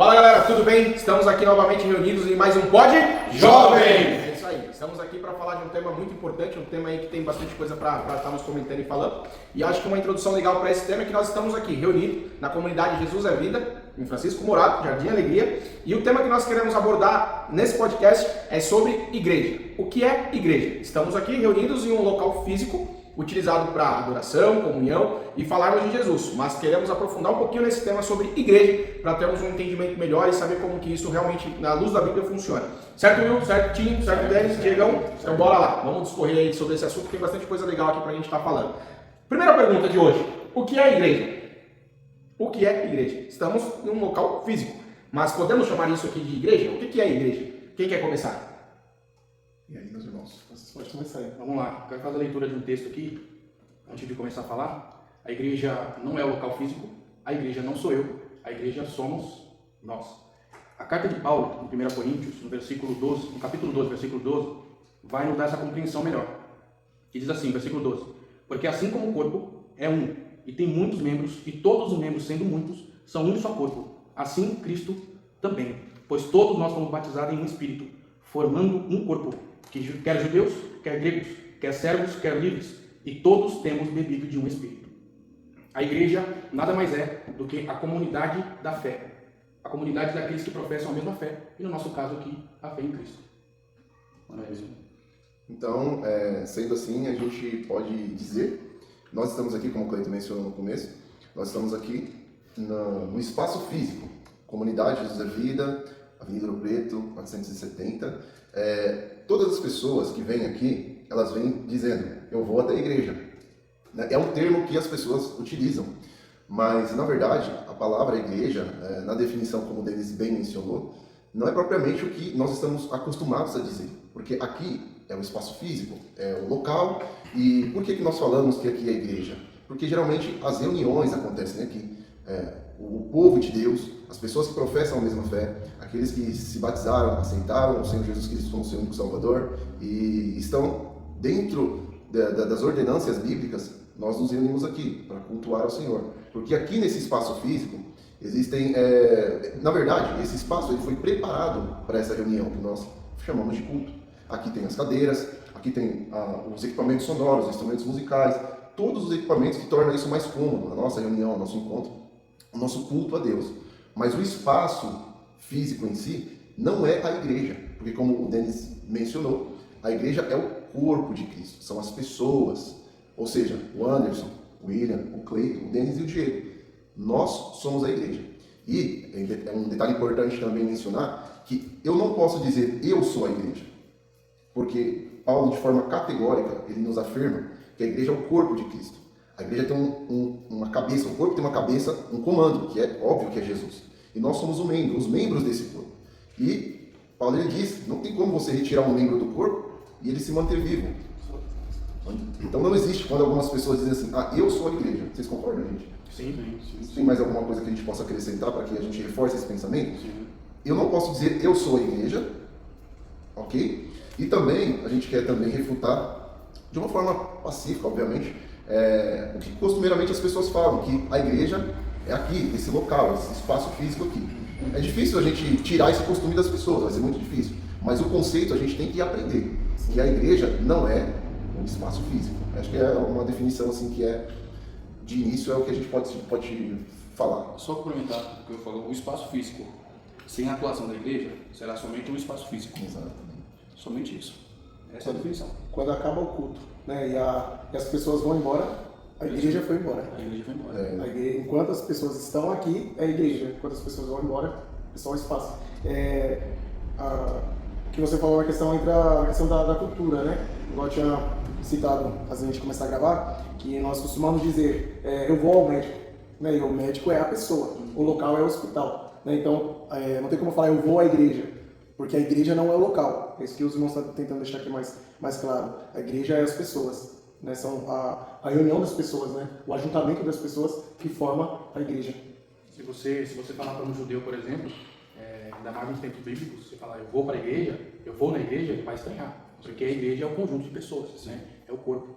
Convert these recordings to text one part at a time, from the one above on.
Fala galera, tudo bem? Estamos aqui novamente reunidos em mais um Pod Jovem! É isso aí, estamos aqui para falar de um tema muito importante, um tema aí que tem bastante coisa para estarmos comentando e falando. E acho que uma introdução legal para esse tema é que nós estamos aqui reunidos na comunidade Jesus é Vida, em Francisco Morato, Jardim Alegria. E o tema que nós queremos abordar nesse podcast é sobre igreja. O que é igreja? Estamos aqui reunidos em um local físico, utilizado para adoração, comunhão e falarmos de Jesus, mas queremos aprofundar um pouquinho nesse tema sobre igreja para termos um entendimento melhor e saber como que isso realmente, na luz da Bíblia, funciona. Certo, Will? Certo, Tim? Certo, Denis? Diegão? Então bora lá, vamos discorrer aí sobre esse assunto, tem bastante coisa legal aqui para a gente estar falando. Primeira pergunta de hoje, o que é igreja? O que é igreja? Estamos em um local físico, mas podemos chamar isso aqui de igreja? O que é igreja? Quem quer começar? E aí, meus irmãos, vocês podem começar aí. Vamos lá, quero fazer a leitura de um texto aqui, antes de começar a falar. A igreja não é o local físico, a igreja não sou eu, a igreja somos nós. A carta de Paulo, em 1 Coríntios, no capítulo 12, versículo 12, vai nos dar essa compreensão melhor. Que diz assim, versículo 12: porque assim como o corpo é um, e tem muitos membros, e todos os membros, sendo muitos, são um só corpo, assim Cristo também. Pois todos nós fomos batizados em um Espírito, formando um corpo, quer judeus, quer gregos, quer servos, quer livres, e todos temos bebido de um Espírito. A igreja nada mais é do que a comunidade da fé, a comunidade daqueles que professam a mesma fé, e no nosso caso aqui, a fé em Cristo. Maravilha. Então, sendo assim, a gente pode dizer, nós estamos aqui, como o Cleiton mencionou no começo, nós estamos aqui no espaço físico, comunidade Jesus é Vida, Avenida Ouro Preto, 470. Todas as pessoas que vêm aqui, elas vêm dizendo, eu vou até a igreja. É um termo que as pessoas utilizam, mas na verdade a palavra igreja, na definição como o Denis bem mencionou, não é propriamente o que nós estamos acostumados a dizer, porque aqui é o espaço físico, é o local. E por que nós falamos que aqui é a igreja? Porque geralmente as reuniões acontecem aqui. O povo de Deus, as pessoas que professam a mesma fé, aqueles que se batizaram, aceitaram o Senhor Jesus Cristo como seu único Salvador e estão dentro das ordenâncias bíblicas, nós nos reunimos aqui para cultuar ao Senhor. Porque aqui nesse espaço físico existem, na verdade, esse espaço ele foi preparado para essa reunião que nós chamamos de culto. Aqui tem as cadeiras, aqui tem os equipamentos sonoros, os instrumentos musicais, todos os equipamentos que tornam isso mais cômodo, a nossa reunião, o nosso encontro, o nosso culto a Deus. Mas o espaço físico em si não é a igreja, porque como o Denis mencionou, a igreja é o corpo de Cristo, são as pessoas, ou seja, o Anderson, o William, o Cleiton, o Denis e o Diego. Nós somos a igreja. E é um detalhe importante também mencionar que eu não posso dizer eu sou a igreja, porque Paulo, de forma categórica, ele nos afirma que a igreja é o corpo de Cristo. A igreja tem uma cabeça, o corpo tem uma cabeça, um comando, que é óbvio que é Jesus. E nós somos os membros desse corpo. E Paulo ele diz, não tem como você retirar um membro do corpo e ele se manter vivo. Então não existe quando algumas pessoas dizem assim, eu sou a igreja. Vocês concordam, gente? Sim. Tem mais alguma coisa que a gente possa acrescentar para que a gente reforce esse pensamento? Sim. Eu não posso dizer eu sou a igreja, ok? E também, a gente quer também refutar, de uma forma pacífica, obviamente, o que costumeiramente as pessoas falam, que a igreja é aqui, esse local, esse espaço físico aqui. É difícil a gente tirar esse costume das pessoas, vai ser muito difícil. Mas o conceito a gente tem que aprender, que a igreja não é um espaço físico. Acho que é uma definição assim que de início, é o que a gente pode falar. Só complementar o que eu falo, o espaço físico, sem a atuação da igreja, será somente um espaço físico. Exatamente. Somente isso. Essa é a definição. Quando acaba o culto, né, e as pessoas vão embora, a igreja foi embora. A igreja foi embora. Enquanto as pessoas estão aqui, é a igreja. Enquanto as pessoas vão embora, é só o espaço. O que você falou na questão entra a questão da cultura, né? Igual eu tinha citado antes da gente começar a gravar, que nós costumamos dizer, eu vou ao médico, né? E o médico é a pessoa, o local é o hospital, né? Então, não tem como falar eu vou à igreja, porque a igreja não é o local. É isso que os irmãos estão tentando deixar aqui mais claro. A igreja é as pessoas, né? São a reunião das pessoas, né? O ajuntamento das pessoas que forma a igreja. Se você falar para um judeu, por exemplo, ainda mais nos tempos bíblicos, você falar eu vou para a igreja, eu vou na igreja, ele vai estranhar. Porque a igreja é o conjunto de pessoas, né? É o corpo.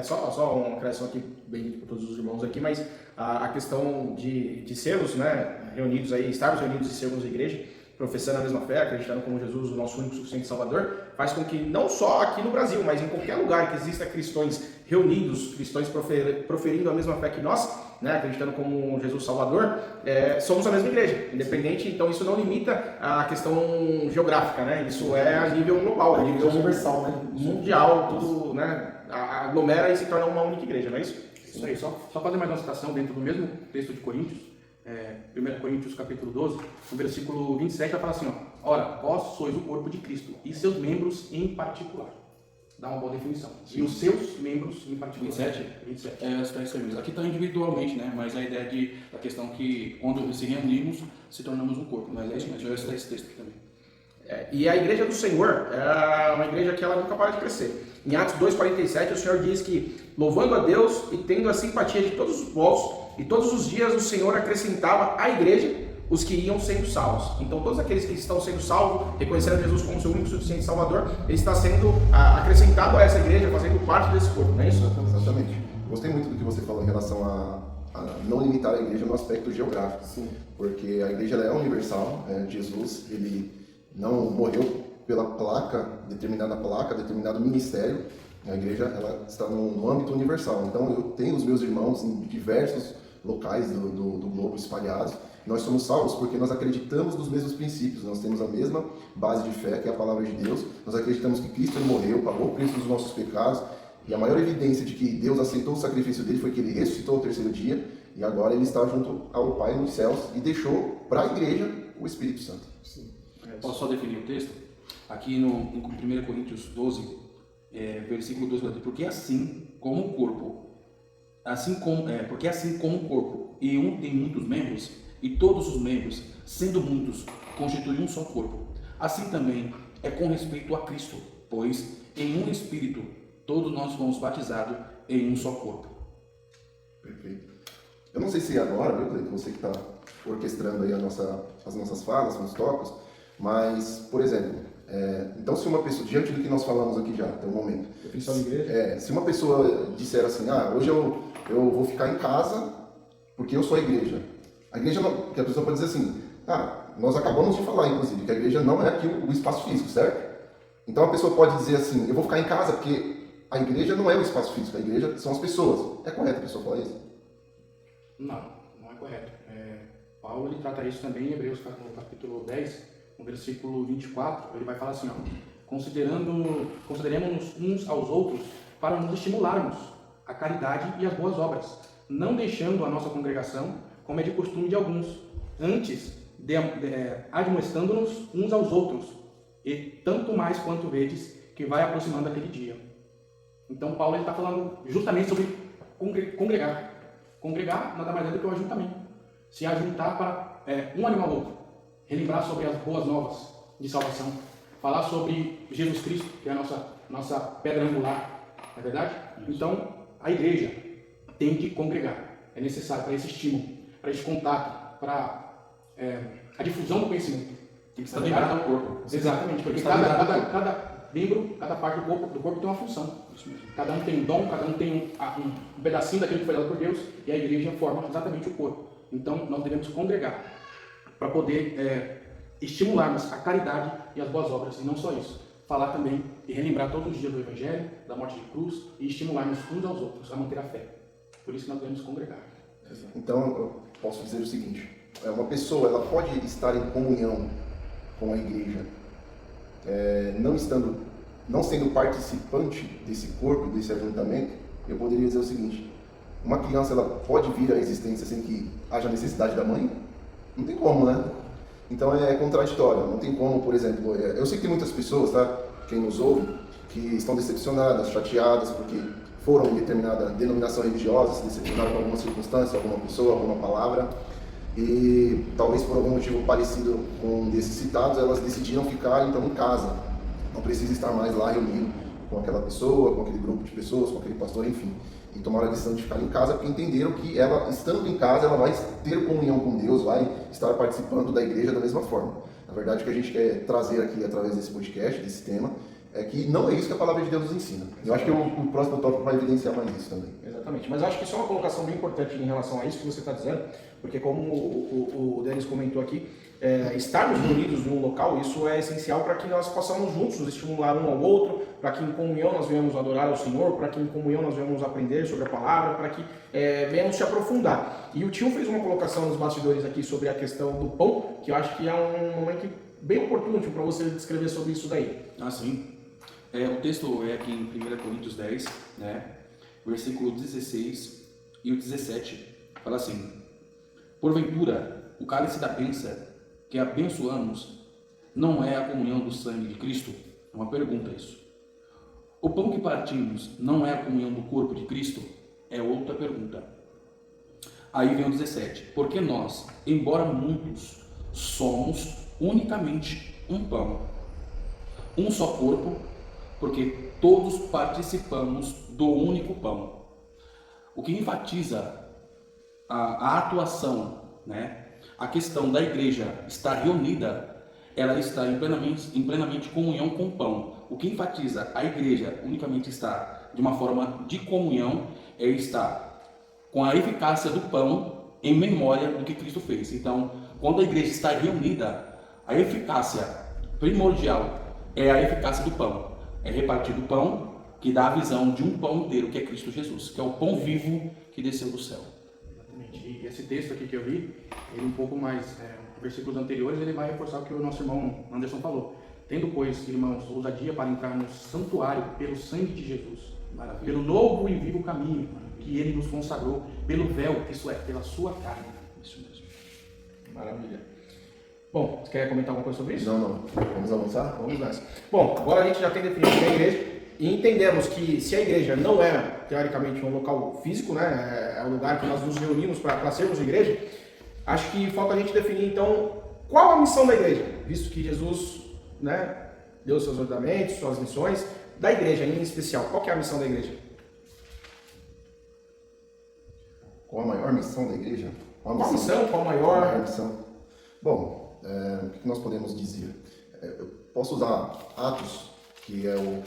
Só uma acrescentação aqui, bem para todos os irmãos aqui, mas a questão de sermos, né, reunidos aí, estarmos reunidos e sermos a igreja, professando a mesma fé, acreditando como Jesus, o nosso único suficiente Salvador, faz com que não só aqui no Brasil, mas em qualquer lugar que exista cristãos reunidos, cristãos proferindo a mesma fé que nós, né, acreditando como Jesus Salvador, somos a mesma igreja, independente. Então isso não limita a questão geográfica, né? Isso é a nível global, a nível universal, né? Mundial, tudo, né, aglomera e se torna uma única igreja, não é isso? Isso aí, só fazer mais uma citação dentro do mesmo texto de Coríntios, 1 Coríntios capítulo 12, no versículo 27, vai falar assim, ó, ora, vós sois o corpo de Cristo e seus membros em particular. Dá uma boa definição. E os seus membros em particular. 27? Está isso mesmo. Aqui está individualmente, né? Mas a ideia da questão que quando se reunimos, se tornamos um corpo. Mas está esse texto aqui também. E a igreja do Senhor é uma igreja que ela nunca para de crescer. Em Atos 2,47, o Senhor diz que, louvando a Deus e tendo a simpatia de todos os povos, e todos os dias o Senhor acrescentava à igreja os que iam sendo salvos. Então, todos aqueles que estão sendo salvos, reconhecendo Jesus como seu único suficiente Salvador, ele está sendo acrescentado a essa igreja, fazendo parte desse corpo, não é isso? Exatamente. Gostei muito do que você falou em relação a não limitar a igreja no aspecto geográfico. Sim. Porque a igreja ela é universal. Jesus, ele não morreu pela determinado ministério. A igreja ela está no âmbito universal. Então, eu tenho os meus irmãos em diversos locais do globo espalhados. Nós somos salvos porque nós acreditamos nos mesmos princípios, nós temos a mesma base de fé, que é a palavra de Deus. Nós acreditamos que Cristo morreu, pagou o preço dos nossos pecados, e a maior evidência de que Deus aceitou o sacrifício dele foi que ele ressuscitou ao terceiro dia, e agora ele está junto ao Pai nos céus e deixou para a igreja o Espírito Santo. Sim. Posso só definir o texto? Aqui em 1 Coríntios 12, versículo 2, porque assim como o corpo, porque assim como o corpo, e um tem muitos membros, e todos os membros, sendo muitos, constituem um só corpo. Assim também é com respeito a Cristo, pois em um Espírito todos nós fomos batizados em um só corpo. Perfeito. Eu não sei se agora, viu, Cleiton, você que está orquestrando aí as nossas falas, os tópicos, mas, por exemplo, então se uma pessoa, diante do que nós falamos aqui já, até o momento, Definição de igreja? Se uma pessoa disser assim, hoje eu vou ficar em casa porque eu sou a igreja não, que a pessoa pode dizer assim, nós acabamos de falar, inclusive, que a igreja não é aqui o espaço físico, certo? Então a pessoa pode dizer assim, eu vou ficar em casa porque a igreja não é o espaço físico, a igreja são as pessoas. É correto a pessoa falar isso? Não é correto. Paulo ele trata isso também em Hebreus, no capítulo 10, no versículo 24, ele vai falar assim, consideremos-nos uns aos outros para nos estimularmos a caridade e as boas obras, não deixando a nossa congregação, como é de costume de alguns, antes admoestando-nos uns aos outros, e tanto mais quanto vedes que vai aproximando aquele dia. Então Paulo está falando justamente sobre congregar. Congregar nada mais é do que o ajuntamento. Se ajuntar para um animar ao outro, relembrar sobre as boas novas de salvação, falar sobre Jesus Cristo, que é a nossa pedra angular, não é verdade? Então a igreja tem que congregar, é necessário para esse estímulo, para esse contato, para a difusão do conhecimento. Tem que estar ligado ao corpo. Exatamente, porque cada membro, cada parte do corpo tem uma função. Cada um tem um dom, cada um tem um pedacinho daquilo que foi dado por Deus, e a igreja forma exatamente o corpo. Então nós devemos congregar para poder estimularmos a caridade e as boas obras, e não só isso, falar também e relembrar todos os dias do Evangelho, da morte de cruz, e estimularmos uns aos outros a manter a fé. Por isso que nós devemos congregar. Então eu posso dizer o seguinte, uma pessoa ela pode estar em comunhão com a igreja, não sendo participante desse corpo, desse ajuntamento. Eu poderia dizer o seguinte, uma criança ela pode vir à existência sem que haja necessidade da mãe? Não tem como, né? Então é contraditório, não tem como, por exemplo, eu sei que tem muitas pessoas, tá, quem nos ouve, que estão decepcionadas, chateadas, porque foram em determinada denominação religiosa, se decepcionaram com alguma circunstância, alguma pessoa, alguma palavra, e talvez por algum motivo parecido com um desses citados, elas decidiram ficar então em casa, não precisa estar mais lá reunido com aquela pessoa, com aquele grupo de pessoas, com aquele pastor, enfim, e tomaram a decisão de ficar em casa porque entenderam que ela, estando em casa, ela vai ter comunhão com Deus, vai estar participando da igreja da mesma forma. Na verdade, o que a gente quer trazer aqui através desse podcast, desse tema, é que não é isso que a palavra de Deus nos ensina. Eu acho que o próximo tópico vai evidenciar mais isso também. Exatamente, mas eu acho que isso é uma colocação bem importante em relação a isso que você está dizendo, porque como o Denis comentou aqui, estarmos reunidos num local, isso é essencial para que nós possamos juntos nos estimular um ao outro, para que em comunhão nós venhamos adorar ao Senhor, para que em comunhão nós venhamos aprender sobre a palavra, para que venhamos se aprofundar. E o tio fez uma colocação nos bastidores aqui sobre a questão do pão, que eu acho que é um momento bem oportuno para você descrever sobre isso daí. Ah, sim. O texto é aqui em 1 Coríntios 10, né? Versículo 16 e o 17. Fala assim: porventura, o cálice da bênção que abençoamos não é a comunhão do sangue de Cristo? É uma pergunta isso. O pão que partimos não é a comunhão do corpo de Cristo? É outra pergunta. Aí vem o 17. Porque nós, embora muitos, somos unicamente um pão, um só corpo, porque todos participamos do único pão. O que enfatiza a atuação, né? A questão da igreja estar reunida, ela está em plenamente comunhão com o pão. O que enfatiza a igreja unicamente estar de uma forma de comunhão é estar com a eficácia do pão em memória do que Cristo fez. Então, quando a igreja está reunida, a eficácia primordial é a eficácia do pão. É repartir do pão que dá a visão de um pão inteiro, que é Cristo Jesus, que é o pão vivo que desceu do céu. Exatamente. E esse texto aqui que eu li, ele um pouco mais, versículos anteriores, ele vai reforçar o que o nosso irmão Anderson falou. Tendo, pois, irmãos, ousadia para entrar no santuário pelo sangue de Jesus, Maravilha. pelo novo e vivo caminho que ele nos consagrou, pelo véu, isso é, pela sua carne. Isso mesmo. Maravilha. Bom, você quer comentar alguma coisa sobre isso? Não. Vamos avançar? Vamos nessa. Bom, agora a gente já tem definido o que é a igreja e entendemos que se a igreja não é, teoricamente, um local físico, né, é um lugar que nós nos reunimos para sermos igreja, acho que falta a gente definir, então, qual a missão da igreja, visto que Jesus, né, deu seus ordenamentos, suas missões, da igreja em especial. Qual que é a missão da igreja? Qual a maior missão da igreja? Qual a missão? Qual a A maior? maior missão? Bom, o que nós podemos dizer? Eu posso usar Atos, que é o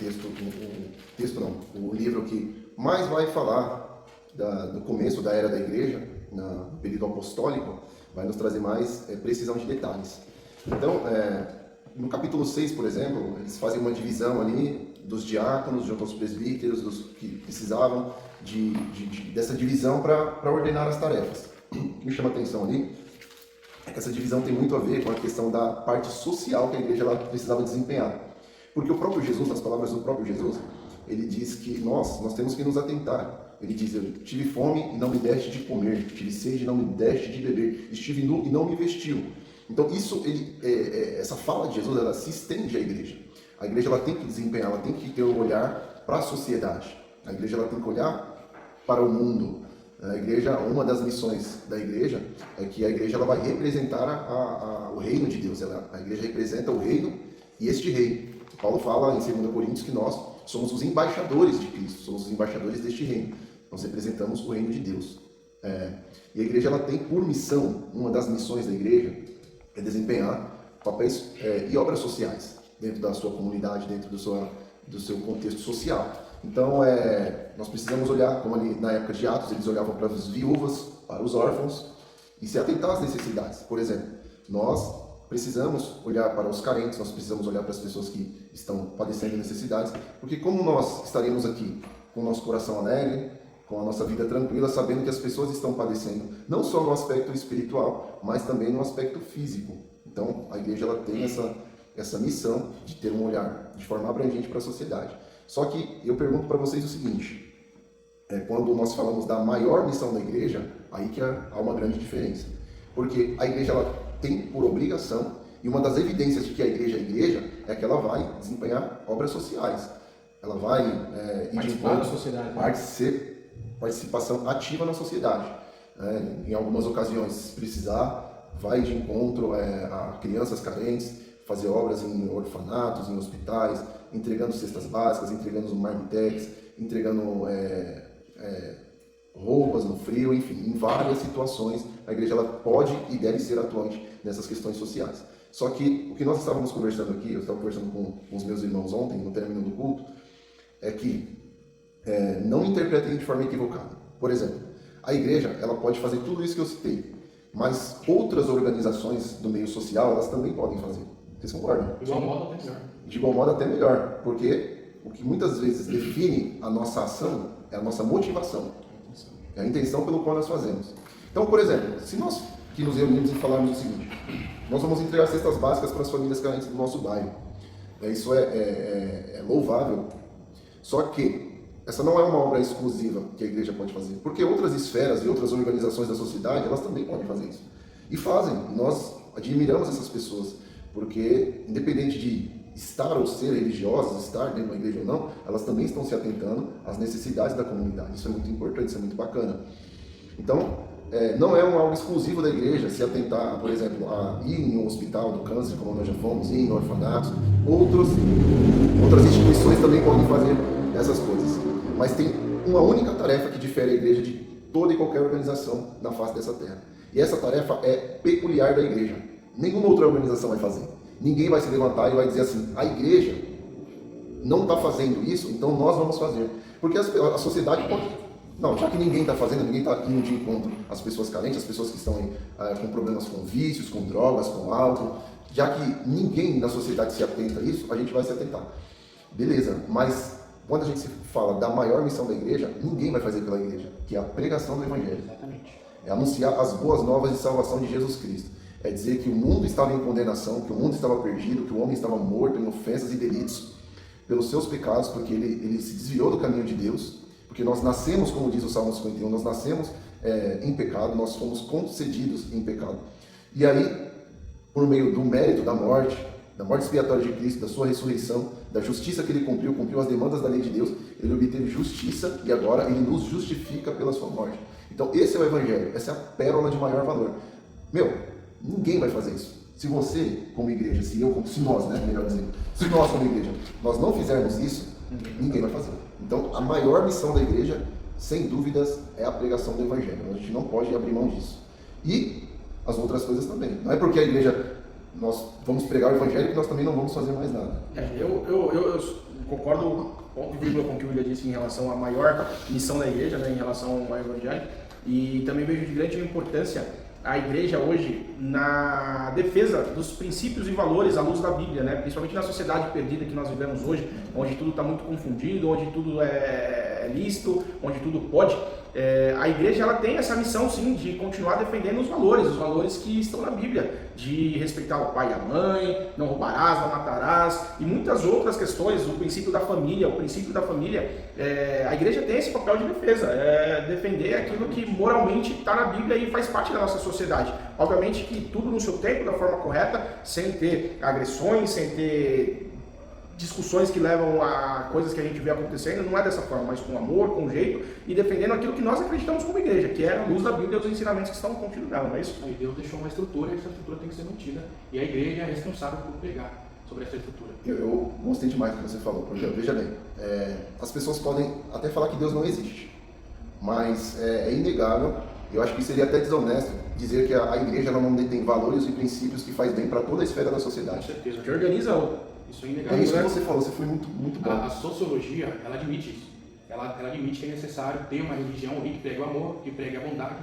livro que mais vai falar do começo da era da igreja, no período apostólico, vai nos trazer mais precisão de detalhes. Então, no capítulo 6, por exemplo, eles fazem uma divisão ali dos diáconos junto aos presbíteros, dos que precisavam dessa divisão para ordenar as tarefas. O que me chama a atenção ali é que essa divisão tem muito a ver com a questão da parte social que a igreja ela precisava desempenhar. Porque o próprio Jesus, nas palavras do próprio Jesus, ele diz que nós temos que nos atentar. Ele diz: eu tive fome e não me deste de comer, tive sede e não me deste de beber, estive nu e não me vestiu. Então essa fala de Jesus, ela se estende à igreja. A igreja ela tem que desempenhar, ela tem que ter um olhar para a sociedade. A igreja ela tem que olhar para o mundo. A igreja, uma das missões da igreja é que a igreja ela vai representar o reino de Deus. A igreja representa o reino e este reino. Paulo fala em 2 Coríntios que nós somos os embaixadores de Cristo, somos os embaixadores deste reino. Nós representamos o reino de Deus. E a igreja ela tem por missão, uma das missões da igreja é desempenhar papéis e obras sociais dentro da sua comunidade, dentro do seu contexto social. Então, nós precisamos olhar, como ali na época de Atos, eles olhavam para as viúvas, para os órfãos, e se atentar às necessidades. Por exemplo, nós precisamos olhar para os carentes, nós precisamos olhar para as pessoas que estão padecendo necessidades, porque como nós estaremos aqui com o nosso coração alegre, com a nossa vida tranquila, sabendo que as pessoas estão padecendo, não só no aspecto espiritual, mas também no aspecto físico. Então, a igreja ela tem essa missão de ter um olhar de forma abrangente para a sociedade. Só que eu pergunto para vocês o seguinte, quando nós falamos da maior missão da igreja, aí que há uma grande diferença. Porque a igreja ela tem por obrigação, e uma das evidências de que a igreja é que ela vai desempenhar obras sociais. Ela vai ir de Participar da sociedade. Participação ativa na sociedade. Em algumas ocasiões, se precisar, vai de encontro a crianças carentes, fazer obras em orfanatos, em hospitais, entregando cestas básicas, entregando marmitex, entregando roupas no frio, enfim, em várias situações a igreja ela pode e deve ser atuante nessas questões sociais. Só que o que nós estávamos conversando aqui, eu estava conversando com os meus irmãos ontem, no término do culto, é que não interpretem de forma equivocada. Por exemplo, a igreja ela pode fazer tudo isso que eu citei, mas outras organizações do meio social elas também podem fazer. Vocês concordam? De igual modo até melhor. De igual modo até melhor, porque o que muitas vezes define a nossa ação é a nossa motivação, é a intenção pelo qual nós fazemos. Então, por exemplo, se nós que nos reunimos e falarmos o seguinte, nós vamos entregar cestas básicas para as famílias carentes do nosso bairro. Isso é louvável, só que essa não é uma obra exclusiva que a igreja pode fazer, porque outras esferas e outras organizações da sociedade, elas também podem fazer isso. E fazem, nós admiramos essas pessoas, porque independente de estar ou ser religiosas, estar dentro da igreja ou não, elas também estão se atentando às necessidades da comunidade. Isso é muito importante, isso é muito bacana. Então, não é algo exclusivo da igreja se atentar, por exemplo, a ir em um hospital do câncer, como nós já fomos, ir em orfanatos. Outras instituições também podem fazer essas coisas. Mas tem uma única tarefa que difere a igreja de toda e qualquer organização na face dessa terra. E essa tarefa é peculiar da igreja. Nenhuma outra organização vai fazer. Ninguém vai se levantar e vai dizer assim, a igreja não está fazendo isso, então nós vamos fazer. Porque a sociedade pode... Não, já que ninguém está fazendo, ninguém está indo de encontro às pessoas carentes, às pessoas que estão com problemas com vícios, com drogas, com álcool, já que ninguém na sociedade se atenta a isso, a gente vai se atentar. Beleza, mas quando a gente se fala da maior missão da igreja, ninguém vai fazer pela igreja, que é a pregação do evangelho. Exatamente. É anunciar as boas novas de salvação de Jesus Cristo. É dizer que o mundo estava em condenação, que o mundo estava perdido, que o homem estava morto em ofensas e delitos pelos seus pecados, porque ele se desviou do caminho de Deus, porque nós nascemos, como diz o Salmo 51, nós nascemos em pecado, nós fomos concedidos em pecado. E aí, por meio do mérito da morte expiatória de Cristo, da sua ressurreição, da justiça que ele cumpriu as demandas da lei de Deus, ele obteve justiça e agora ele nos justifica pela sua morte. Então esse é o evangelho, essa é a pérola de maior valor. Ninguém vai fazer isso. Se você, como igreja, se nós, melhor dizendo, se nós como igreja, nós não fizermos isso, ninguém vai fazer. Então a maior missão da igreja, sem dúvidas, é a pregação do evangelho. A gente não pode abrir mão disso. E as outras coisas também. Não é porque a igreja, nós vamos pregar o evangelho que nós também não vamos fazer mais nada. Eu concordo ponto e vírgula com o que o William disse em relação à maior missão da igreja, em relação ao evangelho, e também vejo de grande importância a igreja hoje na defesa dos princípios e valores à luz da Bíblia, principalmente na sociedade perdida que nós vivemos hoje, onde tudo está muito confundido, onde tudo é lícito, onde tudo pode. A igreja ela tem essa missão sim de continuar defendendo os valores que estão na Bíblia, de respeitar o pai e a mãe, não roubarás, não matarás e muitas outras questões, o princípio da família, a igreja tem esse papel de defesa, defender aquilo que moralmente está na Bíblia e faz parte da nossa sociedade. Obviamente que tudo no seu tempo, da forma correta, sem ter agressões, sem ter discussões que levam a coisas que a gente vê acontecendo, não é dessa forma, mas com amor, com jeito e defendendo aquilo que nós acreditamos como igreja, que é a luz da Bíblia e os ensinamentos que estão contidos nela, não é isso? Aí Deus deixou uma estrutura e essa estrutura tem que ser mantida e a igreja é responsável por pregar sobre essa estrutura. Eu gostei demais do que você falou, porque veja bem, as pessoas podem até falar que Deus não existe, mas é inegável, eu acho que seria até desonesto dizer que a igreja ela não detém valores e princípios que faz bem para toda a esfera da sociedade. Com certeza. Que organiza Isso é inegável. É isso que você falou, você foi muito bom. A sociologia, ela admite isso. Ela admite que é necessário ter uma religião que pregue o amor, que pregue a bondade,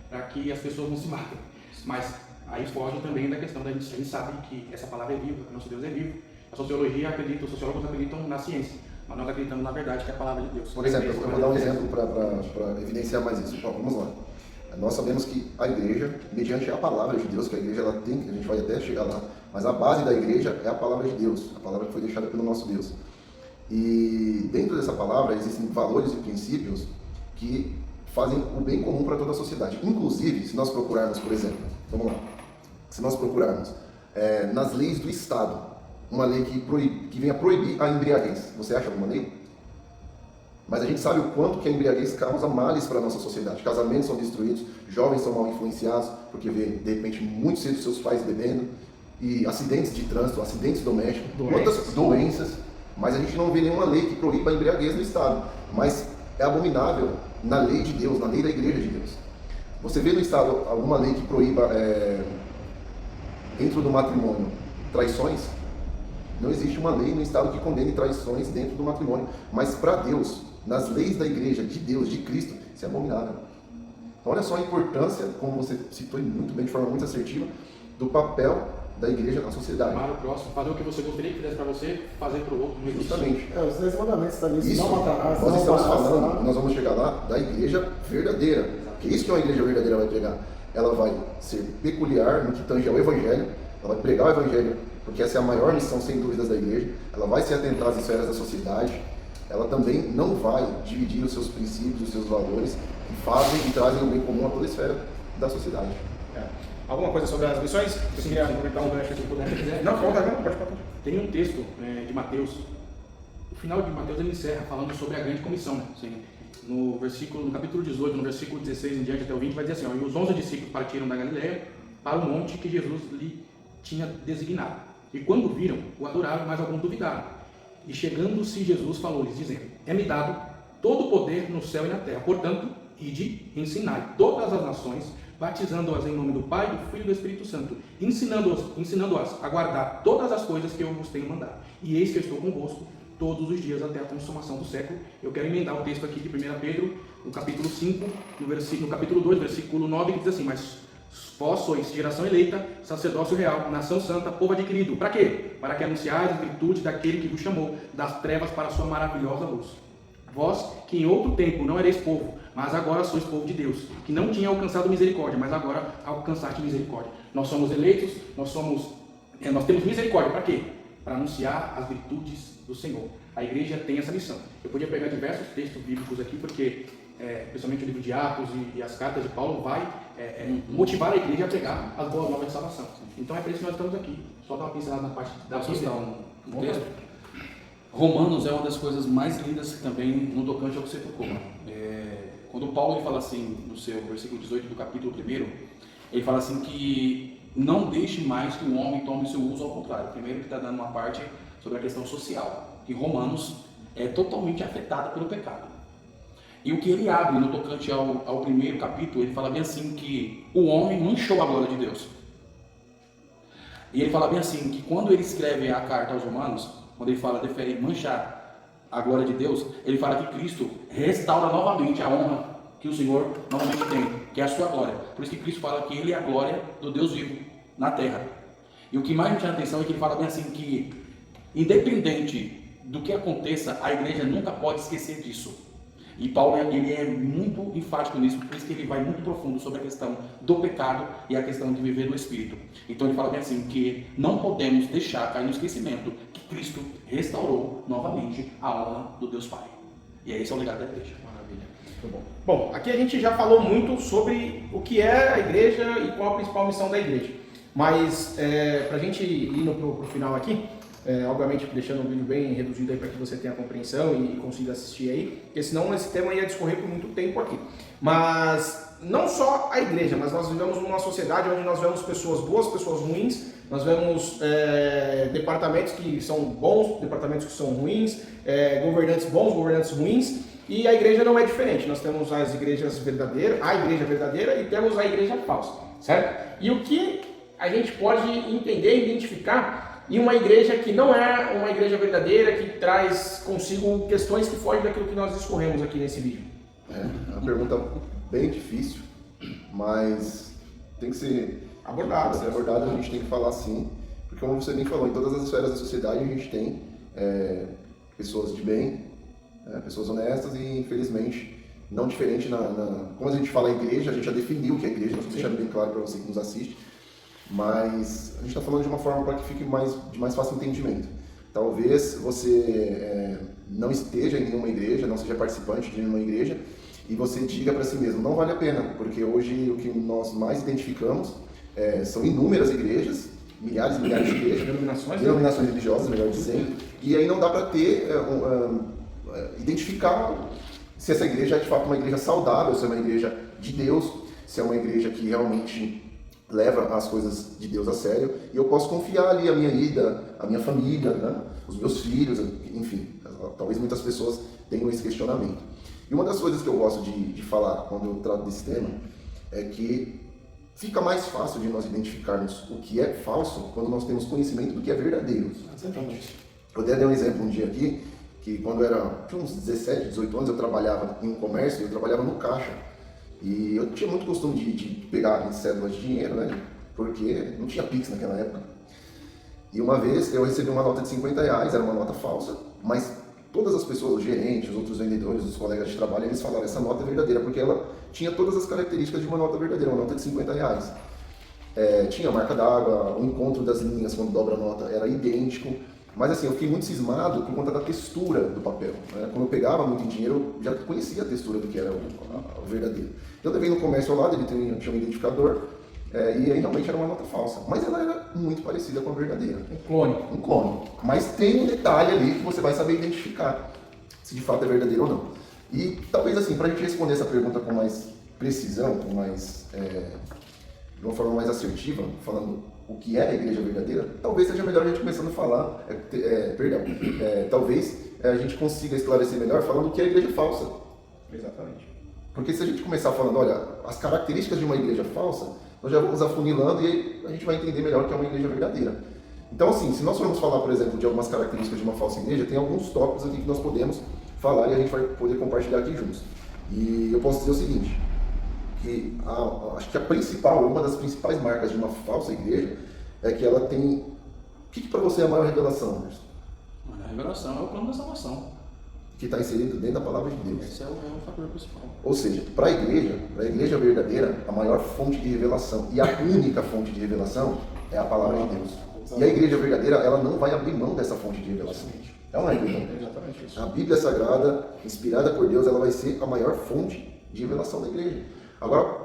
para que as pessoas não se matem. Mas aí foge também da questão da gente sabe que essa palavra é viva, que nosso Deus é vivo. A sociologia acredita, os sociólogos acreditam na ciência, mas nós acreditamos na verdade que é a palavra de Deus. Por exemplo, eu vou dar um exemplo para evidenciar mais isso. Vamos lá. Nós sabemos que a igreja, mediante a palavra de Deus, que a igreja ela tem, a gente vai até chegar lá, mas a base da igreja é a palavra de Deus, a palavra que foi deixada pelo nosso Deus. E dentro dessa palavra existem valores e princípios que fazem o bem comum para toda a sociedade. Inclusive, se nós procurarmos, por exemplo, vamos lá, se nós procurarmos nas leis do Estado, uma lei que venha proibir a embriaguez, você acha alguma lei? Mas a gente sabe o quanto que a embriaguez causa males para a nossa sociedade. Casamentos são destruídos, jovens são mal influenciados, porque vê, de repente, muito cedo seus pais bebendo, e acidentes de trânsito, acidentes domésticos, quantas doenças, mas a gente não vê nenhuma lei que proíba a embriaguez no Estado. Mas é abominável na lei de Deus, na lei da Igreja de Deus. Você vê no Estado alguma lei que proíba, dentro do matrimônio, traições, não existe uma lei no Estado que condene traições dentro do matrimônio. Mas para Deus, nas leis da igreja, de Deus, de Cristo, isso é abominável. Então olha só a importância, como você citou muito bem, de forma muito assertiva, do papel da igreja na sociedade. Amar o próximo, fazer o que você gostaria que fizesse para você, fazer para o outro. Não existe. Justamente. Os 10 mandamentos está nisso. Isso, Não matarás, nós não estamos roubarás, falando, nós vamos chegar lá da igreja verdadeira. Que isso que uma igreja verdadeira vai pregar. Ela vai ser peculiar no que tange ao evangelho, ela vai pregar o evangelho, porque essa é a maior missão, sem dúvidas, da igreja. Ela vai se atentar às esferas da sociedade, ela também não vai dividir os seus princípios, os seus valores, que fazem e trazem o bem comum a toda a esfera da sociedade. Alguma coisa sobre as missões? Você queria aproveitar um gancho se puder? Não, pode. Tem um texto de Mateus, o final de Mateus ele encerra falando sobre a grande comissão, né? Assim, no capítulo 18, no versículo 16 em diante até o 20, vai dizer assim, ó, e os 11 discípulos partiram da Galileia para o monte que Jesus lhe tinha designado. E quando viram, o adoraram, mas alguns duvidaram. E chegando-se Jesus falou-lhes, dizendo, é-me dado todo o poder no céu e na terra, portanto, ide, ensinai todas as nações, batizando-as em nome do Pai, do Filho e do Espírito Santo, ensinando-as a guardar todas as coisas que eu vos tenho mandado. E eis que eu estou convosco todos os dias até a consumação do século. Eu quero emendar o texto aqui de 1 Pedro, no capítulo 5, no capítulo 2, versículo 9, que diz assim, mas vós sois geração eleita, sacerdócio real, nação santa, povo adquirido. Para quê? Para que anunciais as virtudes daquele que vos chamou das trevas para a sua maravilhosa luz. Vós, que em outro tempo não ereis povo, mas agora sois povo de Deus, que não tinha alcançado misericórdia, mas agora alcançaste misericórdia. Nós somos eleitos, nós temos misericórdia. Para quê? Para anunciar as virtudes do Senhor. A igreja tem essa missão. Eu podia pegar diversos textos bíblicos aqui, porque principalmente o livro de Atos e as cartas de Paulo vai motivar a igreja a pregar as boas novas de salvação. Então é por isso que nós estamos aqui. Só dar uma pincelada na parte da questão. Um texto. Romanos é uma das coisas mais lindas também no tocante ao que você tocou. Quando Paulo ele fala assim, no seu versículo 18 do capítulo 1, ele fala assim que não deixe mais que o homem tome o seu uso, ao contrário. Primeiro ele está dando uma parte sobre a questão social, que Romanos é totalmente afetada pelo pecado. E o que ele abre no tocante ao primeiro capítulo, ele fala bem assim que o homem manchou a glória de Deus. E ele fala bem assim que quando ele escreve a carta aos Romanos, quando ele fala de manchar a glória de Deus, ele fala que Cristo restaura novamente a honra que o Senhor novamente tem, que é a sua glória. Por isso que Cristo fala que ele é a glória do Deus vivo na terra. E o que mais me chama a atenção é que ele fala bem assim que, independente do que aconteça, a igreja nunca pode esquecer disso. E Paulo ele é muito enfático nisso, por isso que ele vai muito profundo sobre a questão do pecado e a questão de viver no Espírito. Então ele fala bem assim, que não podemos deixar cair no esquecimento que Cristo restaurou novamente a honra do Deus Pai. E esse é o legado da igreja. Maravilha. Muito bom. Bom, aqui a gente já falou muito sobre o que é a igreja e qual a principal missão da igreja. Mas para a gente ir pro final aqui, obviamente deixando o vídeo bem reduzido aí para que você tenha compreensão e consiga assistir aí, porque senão esse tema ia discorrer por muito tempo aqui. Mas não só a igreja, mas nós vivemos numa sociedade onde nós vemos pessoas boas, pessoas ruins, nós vemos departamentos que são bons, departamentos que são ruins, governantes bons, governantes ruins, e a igreja não é diferente. Nós temos as igrejas verdadeiras, a igreja verdadeira e temos a igreja falsa, certo? E o que a gente pode entender e identificar em uma igreja que não é uma igreja verdadeira, que traz consigo questões que fogem daquilo que nós discorremos aqui nesse vídeo? É uma pergunta bem difícil, mas tem que ser abordada. A gente tem que falar sim, porque como você bem falou, em todas as esferas da sociedade a gente tem pessoas de bem, pessoas honestas e infelizmente não diferente como a gente fala igreja, a gente já definiu o que é igreja, nós vamos deixar bem claro para você que nos assiste. Mas a gente está falando de uma forma para que fique de mais fácil entendimento. Talvez você não esteja em nenhuma igreja, não seja participante de nenhuma igreja, e você diga para si mesmo, não vale a pena, porque hoje o que nós mais identificamos são inúmeras igrejas, milhares e milhares de igrejas, denominações religiosas, melhor dizendo, e aí não dá para identificar se essa igreja é de fato uma igreja saudável, se é uma igreja de Deus, se é uma igreja que realmente leva as coisas de Deus a sério, e eu posso confiar ali a minha vida, a minha família, né? Os meus filhos, enfim, talvez muitas pessoas tenham esse questionamento. E uma das coisas que eu gosto de falar quando eu trato desse tema é que fica mais fácil de nós identificarmos o que é falso quando nós temos conhecimento do que é verdadeiro. Exatamente. Eu até dei um exemplo um dia aqui, que quando eu tinha uns 17, 18 anos, eu trabalhava em um comércio, eu trabalhava no caixa. E eu tinha muito costume de pegar em cédulas de dinheiro, né? Porque não tinha Pix naquela época. E uma vez eu recebi uma nota de R$50, era uma nota falsa, mas todas as pessoas, os gerentes, os outros vendedores, os colegas de trabalho, eles falaram, essa nota é verdadeira, porque ela tinha todas as características de uma nota verdadeira, uma nota de R$50. Tinha a marca d'água, o encontro das linhas quando dobra a nota era idêntico, mas assim, eu fiquei muito cismado por conta da textura do papel. Né? Quando eu pegava muito dinheiro, eu já conhecia a textura do que era o verdadeiro. Eu levei no comércio ao lado, ele tinha um identificador, e aí realmente era uma nota falsa, mas ela era muito parecida com a verdadeira. Um clone. Mas tem um detalhe ali que você vai saber identificar se de fato é verdadeiro ou não. E talvez assim, para a gente responder essa pergunta com mais precisão, com mais, de uma forma mais assertiva, falando o que é a igreja verdadeira, talvez seja melhor a gente começando a falar, talvez a gente consiga esclarecer melhor falando o que é a igreja falsa. Exatamente. Porque se a gente começar falando, olha, as características de uma igreja falsa, nós já vamos afunilando e aí a gente vai entender melhor o que é uma igreja verdadeira. Então, assim, se nós formos falar, por exemplo, de algumas características de uma falsa igreja, tem alguns tópicos aqui que nós podemos falar e a gente vai poder compartilhar aqui juntos. E eu posso dizer o seguinte, que acho que uma das principais marcas de uma falsa igreja é que ela tem... O que para você é a maior revelação, Anderson? A revelação é o plano da salvação. Que está inserido dentro da palavra de Deus. Esse é o fator principal. Ou seja, para a igreja verdadeira, a maior fonte de revelação e a única fonte de revelação é a palavra de Deus. E a igreja verdadeira, ela não vai abrir mão dessa fonte de revelação. Ela não vai abrir mão. Exatamente isso. A Bíblia Sagrada, inspirada por Deus, ela vai ser a maior fonte de revelação da igreja. Agora,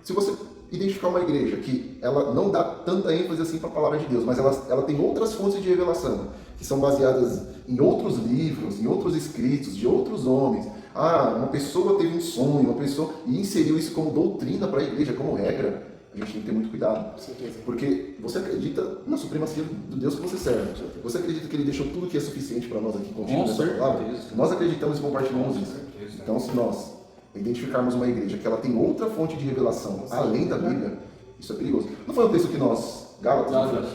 se você identificar uma igreja que ela não dá tanta ênfase assim para a palavra de Deus, mas ela tem outras fontes de revelação, que são baseadas em outros livros, em outros escritos, de outros homens. Uma pessoa teve um sonho, e inseriu isso como doutrina para a igreja, como regra. A gente tem que ter muito cuidado. Com certeza. Porque você acredita na supremacia do Deus que você serve. Você acredita que Ele deixou tudo que é suficiente para nós aqui contigo nessa palavra? Nós acreditamos e compartilhamos isso. Então, se nós identificarmos uma igreja que ela tem outra fonte de revelação além da Bíblia, isso é perigoso. Não foi um texto que nós... Gálatas?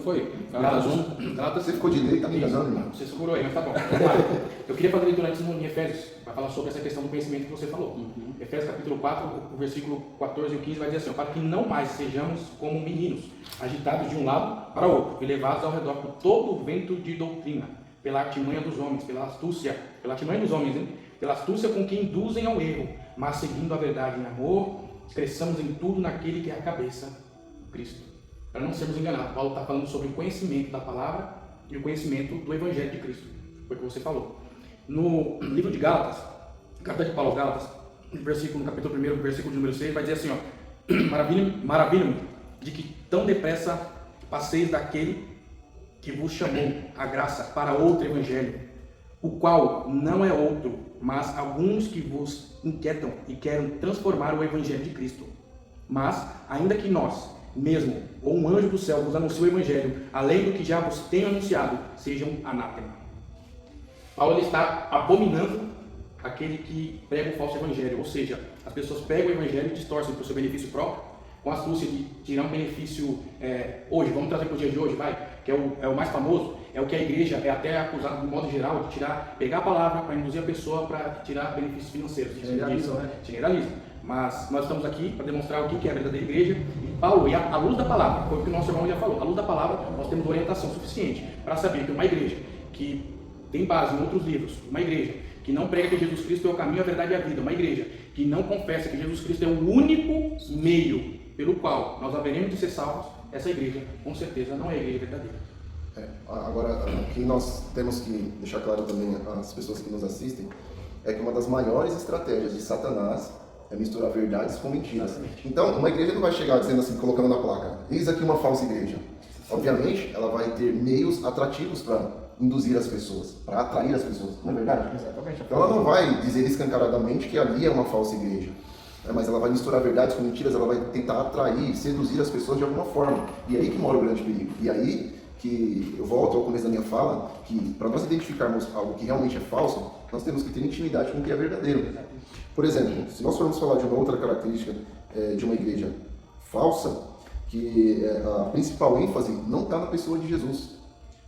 Foi. Gálatas 1. Você ficou de lei, tá me enganando, irmão? Você segurou aí, mas tá bom. Eu queria fazer leitura antes em Efésios, para falar sobre essa questão do conhecimento que você falou. Efésios capítulo 4, o versículo 14 e o 15 vai dizer assim, para que não mais sejamos como meninos, agitados de um lado para o outro, e levados ao redor por todo o vento de doutrina, pela artimanha dos homens, pela astúcia com que induzem ao erro, mas seguindo a verdade em amor, cresçamos em tudo naquele que é a cabeça, Cristo. Para não sermos enganados, Paulo está falando sobre o conhecimento da palavra e o conhecimento do Evangelho de Cristo. Foi o que você falou. No livro de Gálatas, carta de Paulo aos Gálatas, no capítulo 1, versículo de número 6, vai dizer assim, maravilha-me de que tão depressa passeis daquele que vos chamou a graça para outro Evangelho, o qual não é outro, mas alguns que vos inquietam e querem transformar o Evangelho de Cristo. Mas, ainda que nós, mesmo, ou um anjo do céu vos anuncie o Evangelho, além do que já vos tenho anunciado, sejam anátema. Paulo está abominando aquele que prega o falso Evangelho, ou seja, as pessoas pegam o Evangelho e distorcem para o seu benefício próprio, com a astúcia de tirar um benefício hoje, vamos trazer para o dia de hoje, que é o mais famoso, é o que a igreja é até acusada de modo geral de pegar a palavra para induzir a pessoa para tirar benefícios financeiros. Generaliza. Mas nós estamos aqui para demonstrar o que é a verdadeira igreja. E Paulo, à luz da palavra, foi o que o nosso irmão já falou, à luz da palavra nós temos orientação suficiente para saber que uma igreja que tem base em outros livros, uma igreja que não prega que Jesus Cristo é o caminho, a verdade e a vida, uma igreja que não confessa que Jesus Cristo é o único meio pelo qual nós haveremos de ser salvos, essa igreja com certeza não é a igreja verdadeira. Agora, o que nós temos que deixar claro também às pessoas que nos assistem é que uma das maiores estratégias de Satanás é misturar verdades com mentiras. Então, uma igreja não vai chegar dizendo assim, colocando na placa, eis aqui uma falsa igreja. Obviamente, ela vai ter meios atrativos para induzir as pessoas, para atrair as pessoas, não é verdade? Exatamente. Então, ela não vai dizer escancaradamente que ali é uma falsa igreja, mas ela vai misturar verdades com mentiras, ela vai tentar atrair, seduzir as pessoas de alguma forma. E aí que mora o grande perigo. E aí que eu volto ao começo da minha fala, que para nós identificarmos algo que realmente é falso, nós temos que ter intimidade com o que é verdadeiro. Por exemplo, se nós formos falar de uma outra característica de uma igreja falsa, que a principal ênfase não está na pessoa de Jesus.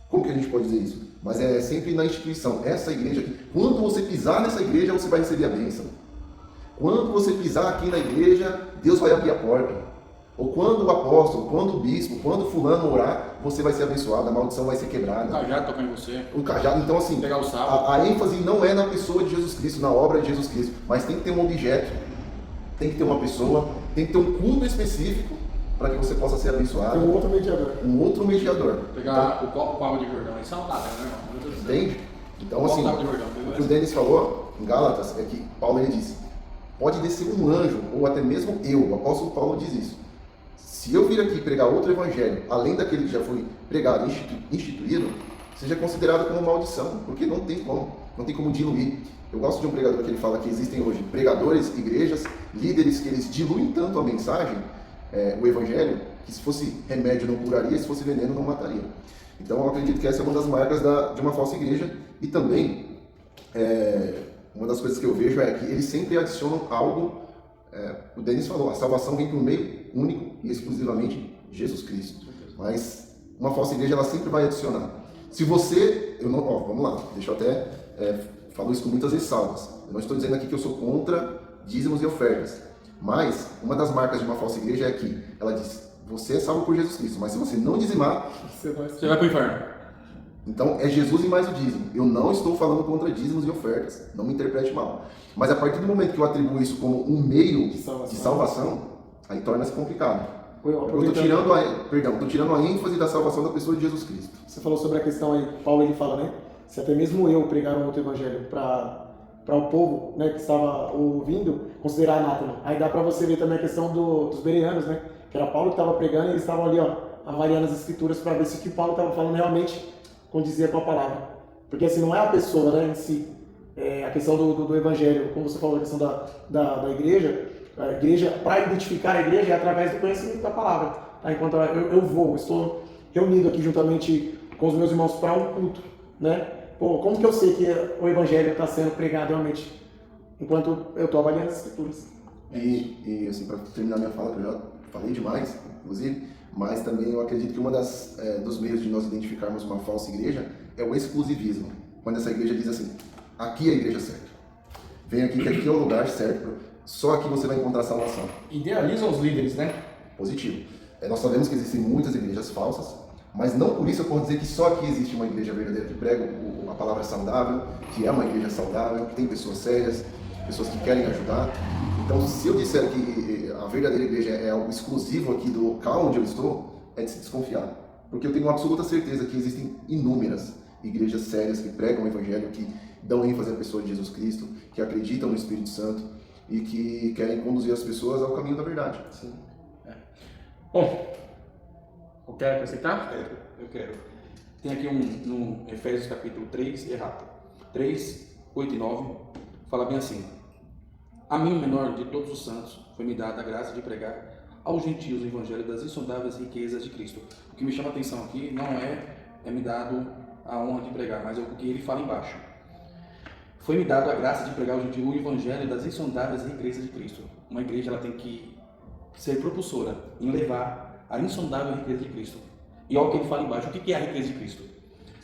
Como que a gente pode dizer isso? Mas é sempre na instituição. Essa igreja aqui, quando você pisar nessa igreja, você vai receber a bênção. Quando você pisar aqui na igreja, Deus vai abrir a porta. Ou quando o apóstolo, quando o bispo, quando fulano orar, você vai ser abençoado, a maldição vai ser quebrada. O cajado tocar em você. O cajado, então assim, Pegar o sábado. a ênfase não é na pessoa de Jesus Cristo, na obra de Jesus Cristo, mas tem que ter um objeto, tem que ter uma pessoa, tem que ter um culto específico para que você possa ser abençoado. Tem um outro mediador. Um outro mediador. Pegar o copo de Jordão. Isso é uma nada, né, irmão? Entende? Então assim, o que o Denis falou em Gálatas é que Paulo ele disse, pode descer um anjo, ou até mesmo eu, o apóstolo Paulo diz isso. Se eu vir aqui pregar outro evangelho, além daquele que já foi pregado e instituído, seja considerado como maldição, porque não tem como diluir. Eu gosto de um pregador que ele fala que existem hoje pregadores, igrejas, líderes que eles diluem tanto a mensagem, o evangelho, que se fosse remédio não curaria, se fosse veneno não mataria. Então eu acredito que essa é uma das marcas de uma falsa igreja, e também uma das coisas que eu vejo é que eles sempre adicionam algo. O Denis falou, a salvação vem por meio único e exclusivamente Jesus Cristo. Mas uma falsa igreja ela sempre vai adicionar. Se você, vamos lá, deixa eu até falo isso com muitas ressalvas. Eu não estou dizendo aqui que eu sou contra dízimos e ofertas, mas uma das marcas de uma falsa igreja é que ela diz: você é salvo por Jesus Cristo, mas se você não dizimar, você vai para o inferno. Então é Jesus e mais o dízimo. Eu não estou falando contra dízimos e ofertas, não me interprete mal. Mas a partir do momento que eu atribuo isso como um meio de salvação, aí torna-se complicado. Eu estou tirando a ênfase da salvação da pessoa de Jesus Cristo. Você falou sobre a questão aí, Paulo ele fala, né? Se até mesmo eu pregar um outro evangelho para o povo, né, que estava ouvindo, considerar anátema. Aí dá para você ver também a questão dos bereanos, né? Que era Paulo que estava pregando e eles estavam ali, avaliando as escrituras para ver se o que Paulo estava falando realmente condizia com a palavra. Porque assim, não é a pessoa, né, em si. A questão do evangelho, como você falou, a questão da igreja, a igreja, para identificar a igreja é através do conhecimento da palavra. Tá? Enquanto eu estou reunido aqui juntamente com os meus irmãos para um culto, né? Pô, como que eu sei que o evangelho está sendo pregado realmente? Enquanto eu estou avaliando as escrituras. E assim, para terminar minha fala, que eu já falei demais, inclusive, mas também eu acredito que uma dos meios de nós identificarmos uma falsa igreja é o exclusivismo. Quando essa igreja diz assim: aqui é a igreja certa. Vem aqui, que aqui é o lugar certo. Só aqui você vai encontrar salvação. Idealizam os líderes, né? Positivo. Nós sabemos que existem muitas igrejas falsas, mas não por isso eu posso dizer que só aqui existe uma igreja verdadeira que prega a palavra saudável, que é uma igreja saudável, que tem pessoas sérias, pessoas que querem ajudar. Então, se eu disser que a verdadeira igreja é algo exclusivo aqui do local onde eu estou, é de se desconfiar. Porque eu tenho absoluta certeza que existem inúmeras igrejas sérias que pregam o evangelho, que dão ênfase à pessoa de Jesus Cristo, que acreditam no Espírito Santo e que querem conduzir as pessoas ao caminho da verdade. Sim. Bom, quer acrescentar? Eu quero. Tem aqui no Efésios capítulo 3, 3, 8 e 9, fala bem assim: a mim, o menor de todos os santos, foi-me dada a graça de pregar aos gentios o evangelho das insondáveis riquezas de Cristo. O que me chama a atenção aqui não é me dado a honra de pregar, mas é o que ele fala embaixo. Foi-me dado a graça de pregar aos gentios o evangelho das insondáveis riquezas de Cristo. Uma igreja ela tem que ser propulsora em levar a insondável riqueza de Cristo. E olha o que ele fala embaixo: o que é a riqueza de Cristo?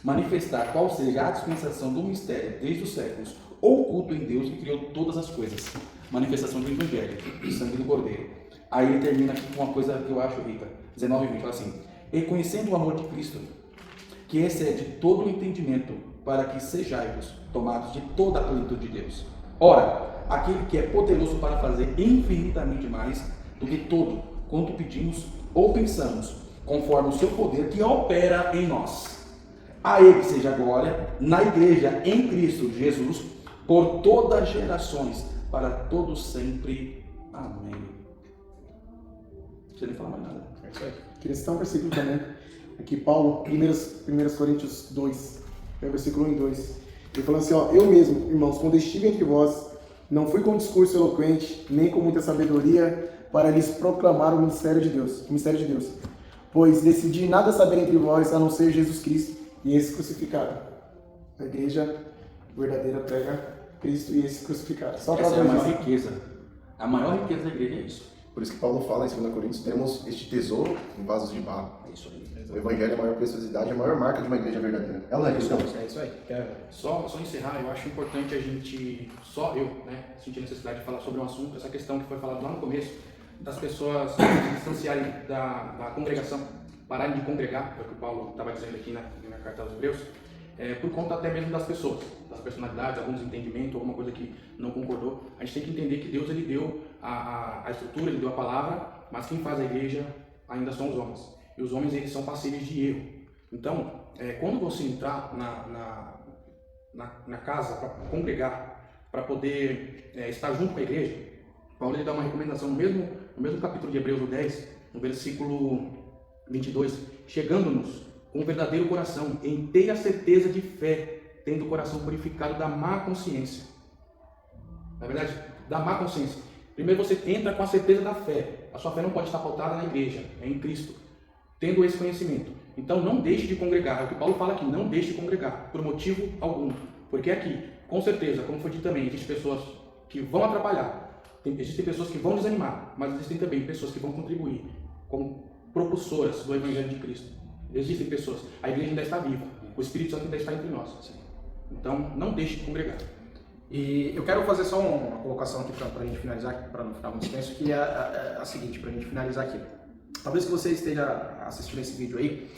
Manifestar qual seja a dispensação do mistério desde os séculos, oculto em Deus que criou todas as coisas. Manifestação do evangelho, do sangue do Cordeiro. Aí ele termina aqui com uma coisa que eu acho rica. 19 e 20, fala assim: e conhecendo o amor de Cristo, que excede todo o entendimento, para que sejais tomados de toda a plenitude de Deus. Ora, aquele que é poderoso para fazer infinitamente mais do que tudo quanto pedimos ou pensamos, conforme o seu poder que opera em nós. A ele seja a glória na igreja em Cristo Jesus, por todas as gerações, para todos sempre. Amém. Não precisa nem falar mais nada. Queria citar um versículo também. Aqui Paulo, 1 Coríntios 2, versículo 1 e 2. Ele falou assim: eu mesmo, irmãos, quando estive entre vós, não fui com discurso eloquente, nem com muita sabedoria, para lhes proclamar o mistério de Deus. Pois decidi nada saber entre vós, a não ser Jesus Cristo e esse crucificado. A igreja verdadeira prega Cristo e esse crucificado. Essa é a maior riqueza. A maior riqueza da igreja é isso. Por isso que Paulo fala em 2 Coríntios, temos este tesouro em vasos de barro. É isso aí. O evangelho é a maior preciosidade, a maior marca de uma igreja verdadeira. Ela não é cristã. É isso aí. Só encerrar, eu acho importante a gente, sentir a necessidade de falar sobre um assunto, essa questão que foi falada lá no começo, das pessoas se distanciarem da congregação, pararem de congregar, é o que o Paulo estava dizendo aqui na carta aos Hebreus, por conta até mesmo das pessoas, das personalidades, algum desentendimento, alguma coisa que não concordou. A gente tem que entender que Deus ele deu a estrutura, ele deu a palavra, mas quem faz a igreja ainda são os homens. E os homens eles são passíveis de erro. Então, quando você entrar na casa para congregar, para poder estar junto com a igreja, Paulo ele dá uma recomendação no mesmo capítulo de Hebreus 10, no versículo 22, chegando-nos com um verdadeiro coração, em inteira certeza de fé, tendo o coração purificado da má consciência. Na verdade, da má consciência. Primeiro você entra com a certeza da fé. A sua fé não pode estar pautada na igreja, é em Cristo. Tendo esse conhecimento. Então não deixe de congregar. É o que Paulo fala aqui, não deixe de congregar, por motivo algum. Porque aqui, com certeza, como foi dito também, existem pessoas que vão atrapalhar, existem pessoas que vão desanimar, mas existem também pessoas que vão contribuir como propulsoras do Evangelho de Cristo. Existem pessoas, a igreja ainda está viva, o Espírito Santo ainda está entre nós. Então não deixe de congregar. E eu quero fazer só uma colocação aqui para a gente finalizar, para não ficar muito extenso, que é a seguinte, para a gente finalizar aqui. Talvez que você esteja assistindo esse vídeo aí,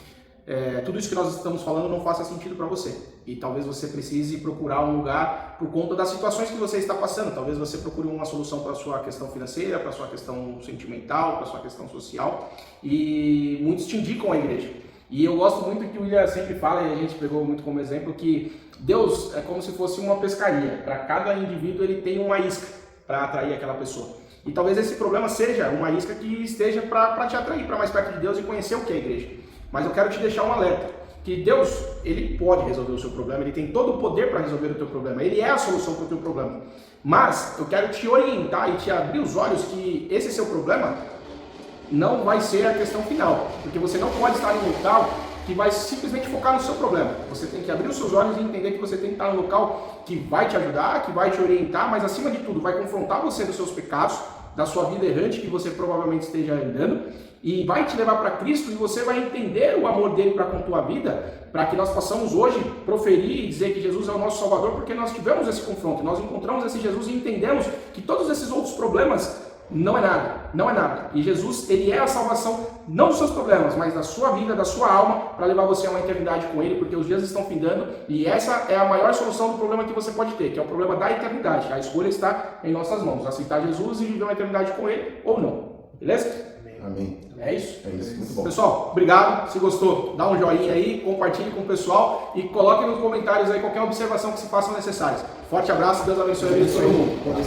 tudo isso que nós estamos falando não faça sentido para você. E talvez você precise procurar um lugar por conta das situações que você está passando. Talvez você procure uma solução para a sua questão financeira, para a sua questão sentimental, para a sua questão social. E muitos te indicam a igreja. E eu gosto muito que o William sempre fala, e a gente pegou muito como exemplo, que Deus é como se fosse uma pescaria. Para cada indivíduo ele tem uma isca para atrair aquela pessoa. E talvez esse problema seja uma isca que esteja para te atrair para mais perto de Deus e conhecer o que é a igreja. Mas eu quero te deixar um alerta, que Deus, ele pode resolver o seu problema, ele tem todo o poder para resolver o teu problema, ele é a solução para o teu problema. Mas eu quero te orientar e te abrir os olhos que esse seu problema não vai ser a questão final, porque você não pode estar em um local que vai simplesmente focar no seu problema. Você tem que abrir os seus olhos e entender que você tem que estar no local que vai te ajudar, que vai te orientar, mas acima de tudo vai confrontar você dos seus pecados, da sua vida errante que você provavelmente esteja andando, e vai te levar para Cristo e você vai entender o amor dele para com a tua vida, para que nós possamos hoje proferir e dizer que Jesus é o nosso Salvador, porque nós tivemos esse confronto, nós encontramos esse Jesus e entendemos que todos esses outros problemas não é nada, não é nada. E Jesus, ele é a salvação, não dos seus problemas, mas da sua vida, da sua alma, para levar você a uma eternidade com ele, porque os dias estão findando, e essa é a maior solução do problema que você pode ter, que é o problema da eternidade. A escolha está em nossas mãos, aceitar Jesus e viver uma eternidade com ele, ou não. Beleza? Amém. É isso? É isso, muito bom. Pessoal, obrigado. Se gostou, dá um joinha aí, compartilhe com o pessoal e coloque nos comentários aí qualquer observação que se faça necessária. Forte abraço, Deus abençoe a vida de todo mundo.